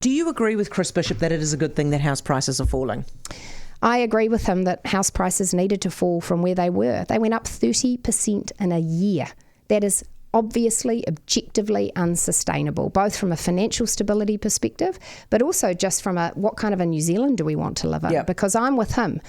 Do you agree with Chris Bishop that it is a good thing that house prices are falling? I agree with him that house prices needed to fall from where they were. They went up 30% in a year. That is obviously, objectively unsustainable, both from a financial stability perspective, but also just from what kind of a New Zealand do we want to live in? Yep. Because I'm with him.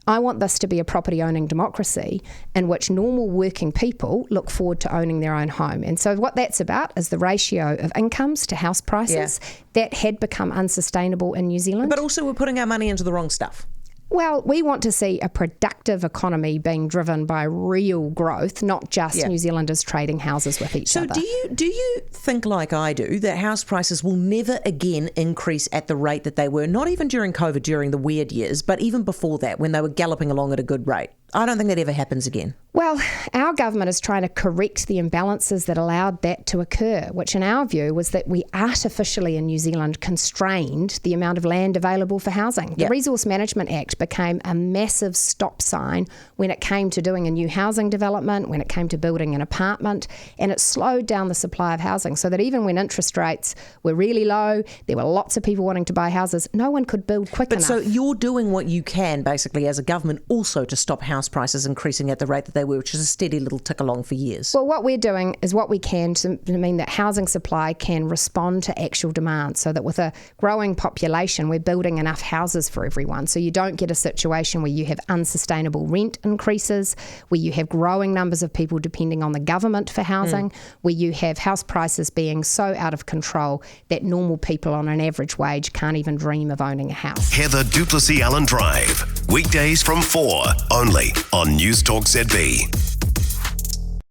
I want this to be a property-owning democracy in which normal working people look forward to owning their own home. And so what that's about is the ratio of incomes to house prices. That had become unsustainable in New Zealand. But also we're putting our money into the wrong stuff. Well, we want to see a productive economy being driven by real growth, not just New Zealanders trading houses with each other. So do you think, like I do, that house prices will never again increase at the rate that they were, not even during COVID, during the weird years, but even before that, when they were galloping along at a good rate? I don't think that ever happens again. Well, our government is trying to correct the imbalances that allowed that to occur, which in our view was that we artificially in New Zealand constrained the amount of land available for housing. The Resource Management Act became a massive stop sign when it came to doing a new housing development, when it came to building an apartment, and it slowed down the supply of housing so that even when interest rates were really low, there were lots of people wanting to buy houses, no one could build quick enough. So you're doing what you can basically as a government also to stop house prices increasing at the rate that they were, which is a steady little tick along for years. Well, what we're doing is what we can to mean that housing supply can respond to actual demand, so that with a growing population, we're building enough houses for everyone. So you don't get a situation where you have unsustainable rent increases, where you have growing numbers of people depending on the government for housing, where you have house prices being so out of control that normal people on an average wage can't even dream of owning a house. Heather du Plessis-Allan Drive. Weekdays from 4, only on News Talk ZB.